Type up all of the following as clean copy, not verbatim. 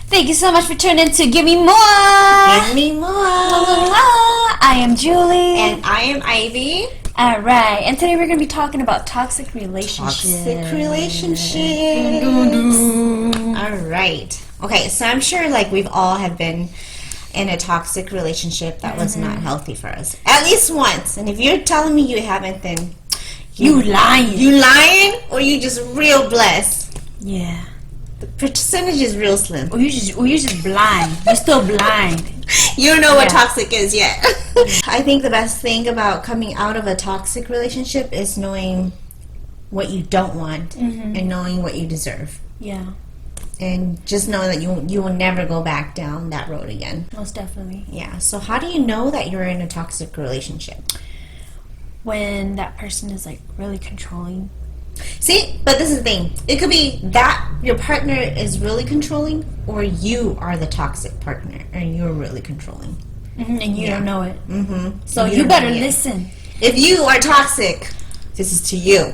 Thank you so much for tuning in to Give Me Moua. Give me more. I am Julie. And I am Ivy. Alright, and today we're going to be talking about toxic relationships. Toxic relationships. Alright. Okay, so I'm sure like we've all have been in a toxic relationship that was not healthy for us. At least once. And if you're telling me you haven't, then You lying. You lying or you just real blessed? Yeah. The percentage is real slim. Or you just blind. You're still blind. You don't know what toxic is yet. I think the best thing about coming out of a toxic relationship is knowing what you don't want and knowing what you deserve. Yeah. And just knowing that you will never go back down that road again. Most definitely. Yeah. So how do you know that you're in a toxic relationship? When that person is like really controlling. See, but this is the thing. It could be that your partner is really controlling, or you are the toxic partner and you're really controlling. And you don't know it. So And you don't better know it. listen. If you are toxic, this is to you.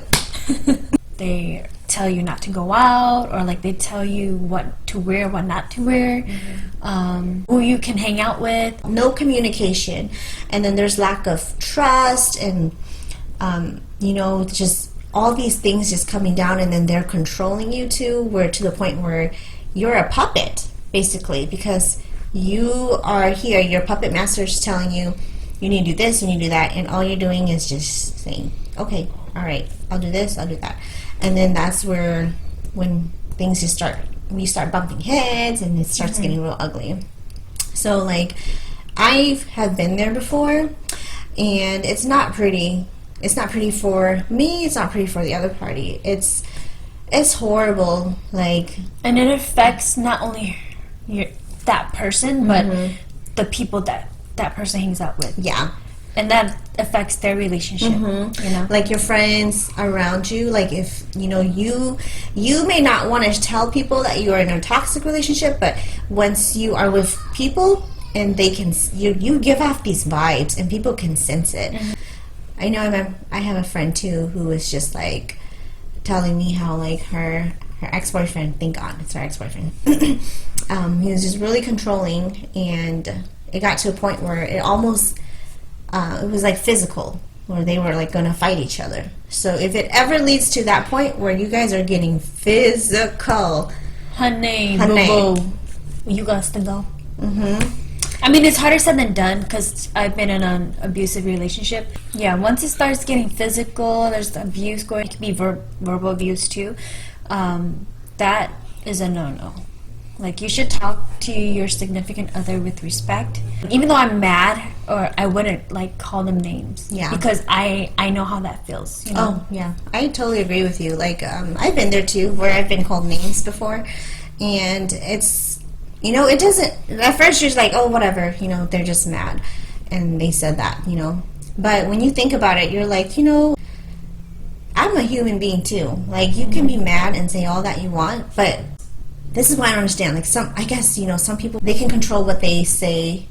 They tell you not to go out, or like they tell you what to wear, what not to wear, who you can hang out with. No communication, and then there's lack of trust, and just all these things just coming down, and then they're controlling you to the point where you're a puppet, basically, because you are here, your puppet master's telling you, you need to do this, you need to do that, and all you're doing is just saying, okay, all right, I'll do this, I'll do that. And then that's where, when things just we start bumping heads, and it starts getting real ugly. So, like, I have been there before, and it's not pretty. It's not pretty for me. It's not pretty for the other party. It's horrible. Like, And it affects not only that person, but the people that person hangs out with. yeah. And that affects their relationship, you know? Like your friends around you, like if, you may not want to tell people that you are in a toxic relationship, but once you are with people and they can, you give off these vibes and people can sense it. I know I have a friend too who was just like telling me how like her ex-boyfriend, thank God it's her ex-boyfriend, he was just really controlling, and it got to a point where it almost it was like physical, where they were like going to fight each other. So if it ever leads to that point where you guys are getting physical, Honey, boo-boo, you got to go. I mean, it's harder said than done, because I've been in an abusive relationship. Yeah, once it starts getting physical, there's abuse going. It can be verbal abuse too. That is a no-no. Like, you should talk to your significant other with respect. Even though I'm mad, or I wouldn't like call them names. Yeah. Because I know how that feels. You know? Oh, yeah. I totally agree with you. Like, I've been there too, where I've been called names before. And it's, it doesn't, at first you're just like, oh, whatever, they're just mad. And they said that, But when you think about it, you're like, I'm a human being too. Like, you can be mad and say all that you want, but this is why I don't understand. Like, some people, they can control what they say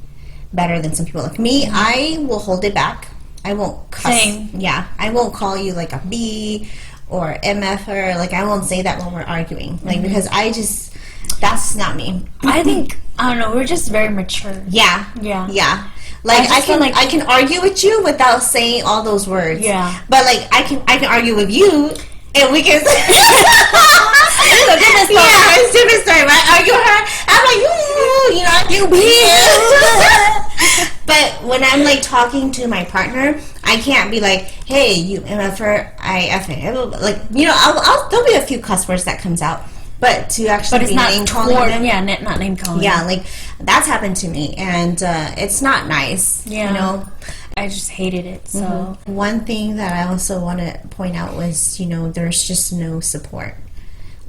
better than some people. Like me, I will hold it back. I won't cuss. Same. Yeah, I won't call you like a B or MF-er. Like, I won't say that when we're arguing. Like, because that's not me. I don't know, we're just very mature. Yeah. Yeah. Like, I feel like I can argue with you without saying all those words. Yeah. But like, I can argue with you, and we can. It's a different story. Yeah, it's a different story. Right? I argue with her. I'm like, But when I'm like talking to my partner, I can't be like, "Hey, you MFer, I effing." Like, there'll be a few cuss words that comes out, but to actually be name calling them, not name calling. yeah, like that's happened to me, and it's not nice. Yeah. I just hated it. So One thing that I also want to point out was, there's just no support.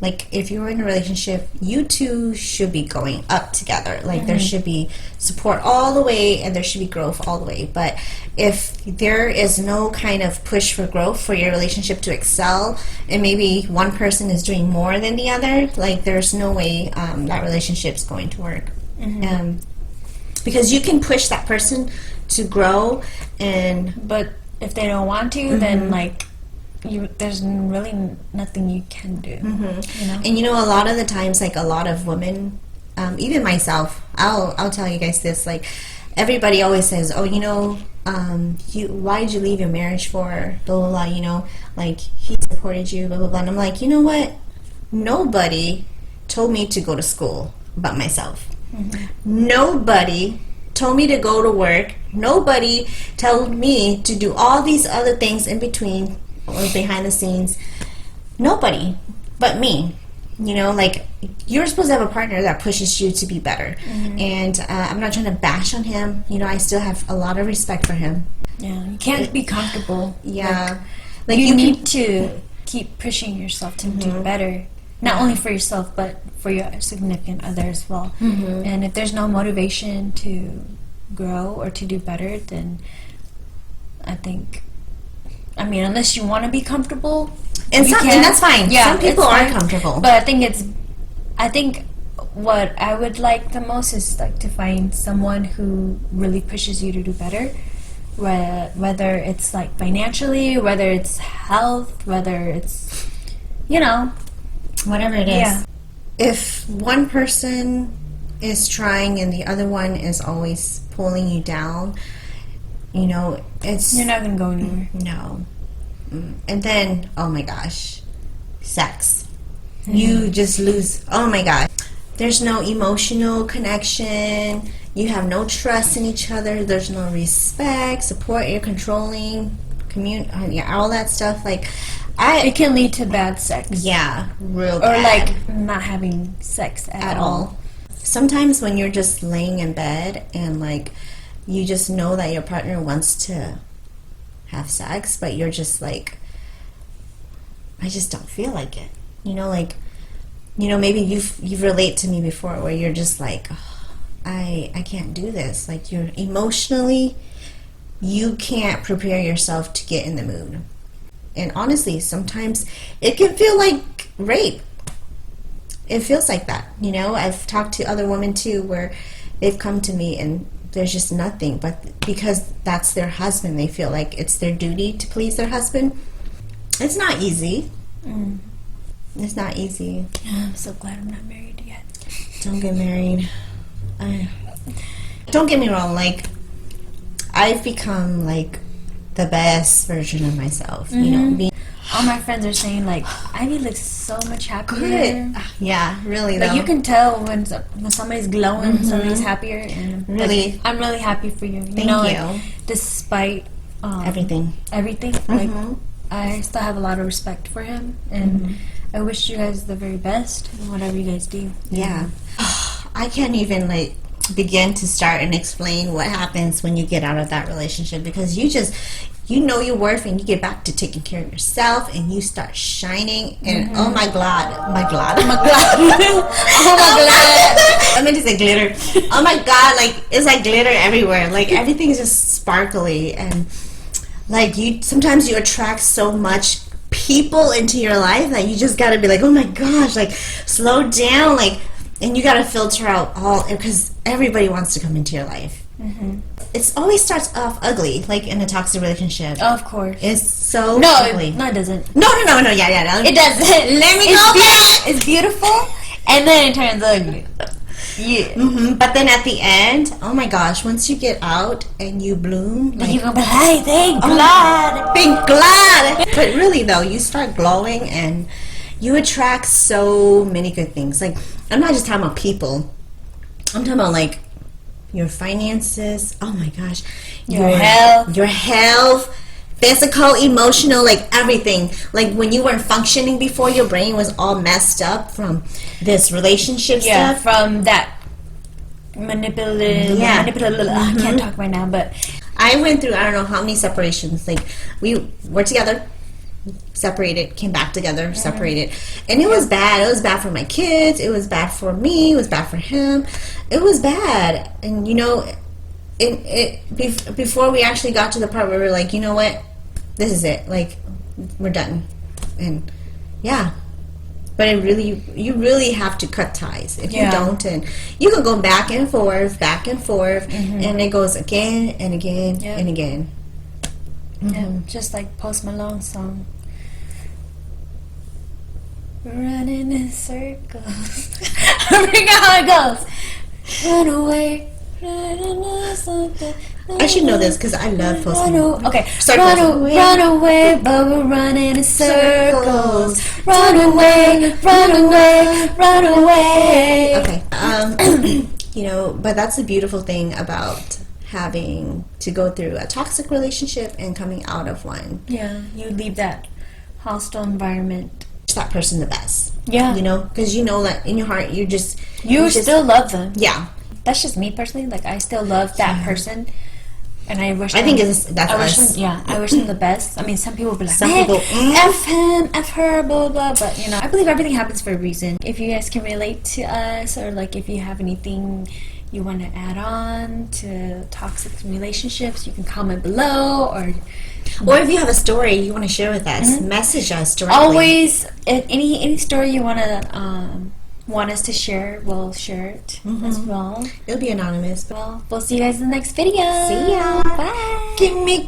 Like, if you're in a relationship, you two should be going up together. Like, there should be support all the way, and there should be growth all the way. But if there is no kind of push for growth for your relationship to excel, and maybe one person is doing more than the other, like, there's no way that relationship's going to work. Because you can push that person to grow, but if they don't want to, then like there's really nothing you can do. And a lot of the times, like, a lot of women even myself, I'll tell you guys this, like, everybody always says, oh, you know, why did you leave your marriage for, blah, blah, blah, you know, like, he supported you, blah, blah, blah. And I'm like, you know what? Nobody told me to go to school but myself. Mm-hmm. Nobody told me to go to work. Nobody told me to do all these other things in between or behind the scenes. Nobody but me. You know, like, you're supposed to have a partner that pushes you to be better. Mm-hmm. And I'm not trying to bash on him. You know, I still have a lot of respect for him. Yeah, you can't be comfortable. Yeah. Like you need to keep pushing yourself to do better. Not only for yourself, but for your significant other as well. Mm-hmm. And if there's no motivation to grow or to do better, then I think, I mean, unless you want to be comfortable, and that's fine. Yeah, some people are comfortable, but I think what I would like the most is like to find someone who really pushes you to do better, whether it's like financially, whether it's health, whether it's, you know, whatever it is. Yeah. If one person is trying and the other one is always pulling you down, you know, you're not gonna go anywhere. No. And then, oh my gosh, sex. Mm-hmm. You just lose, oh my gosh. There's no emotional connection. You have no trust in each other. There's no respect, support. You're controlling, all that stuff. Like, it can lead to bad sex. Yeah, real bad. Or like not having sex at all. Sometimes when you're just laying in bed and like you just know that your partner wants to have sex, but you're just like, I just don't feel like it. You know, like, you know, maybe you've relate to me before where you're just like, oh, I can't do this. Like, you're emotionally, you can't prepare yourself to get in the mood. And honestly, sometimes it can feel like rape. It feels like that, you know. I've talked to other women too where they've come to me and there's just nothing, but because that's their husband, they feel like it's their duty to please their husband. It's not easy. It's not easy. I'm so glad I'm not married yet. Don't get married. Don't get me wrong, like, I've become like the best version of myself. You know, all my friends are saying like, Ivy looks so much happier. Good. Yeah, really. Like, you can tell when somebody's glowing, somebody's happier, and really, like, I'm really happy for you. Thank you. Like, despite everything, like, I still have a lot of respect for him, and I wish you guys the very best in whatever you guys do. Yeah. I can't even like begin to start and explain what happens when you get out of that relationship, because you know your worth and you get back to taking care of yourself and you start shining and oh my god, oh my god, I meant to say glitter. Oh my god, like, it's like glitter everywhere. Like, everything is just sparkly, and like, sometimes you attract so much people into your life that you just gotta be like, oh my gosh, like, slow down, like, and you gotta filter out all, because everybody wants to come into your life. It always starts off ugly, like in a toxic relationship. Of course. It's so ugly. No, it doesn't. No, yeah. It doesn't. Let me go back. It's beautiful, and then it turns ugly. Yeah. But then at the end, oh my gosh, once you get out and you bloom, like, you're gonna be like, hey, thank God. Thank God. But really though, you start glowing and you attract so many good things. Like, I'm not just talking about people. I'm talking about like your finances, oh my gosh, your health, physical, emotional, like everything. Like, when you weren't functioning before, your brain was all messed up from this relationship stuff. From that manipulative. I can't talk right now, but I went through, I don't know how many separations. Like, we were together, separated, came back together, separated, and it was bad. It was bad for my kids, it was bad for me, it was bad for him, it was bad. And you know, before we actually got to the part where we were like, you know what, this is it, like, we're done. And yeah, but you really have to cut ties. If you don't, and you can go back and forth, and it goes again and again and again. Yeah, just like Post Malone's song. Running in circles. I forgot how it goes. Run away. I should know this because I love posting. Okay. Circles. Run away, but we're running in circles. Run away, run away, run away. Okay. You know, but that's the beautiful thing about having to go through a toxic relationship and coming out of one. Yeah, you leave that hostile environment. That person the best. Yeah. You know, because you know that in your heart you still love them. Yeah. That's just me personally. Like, I still love that person, and I wish. I think that's us. I wish them the best. I mean, some people will be like, Some people, F him, F her, blah blah. But you know, I believe everything happens for a reason. If you guys can relate to us, or like if you have anything you want to add on to toxic relationships, you can comment below, or if you have a story you want to share with us, message us directly. Always, any story you want us to share, we'll share it as well. It'll be anonymous. Well, we'll see you guys in the next video. See ya. Bye. Give me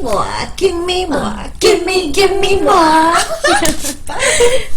more. Give me more. Give me more. Bye.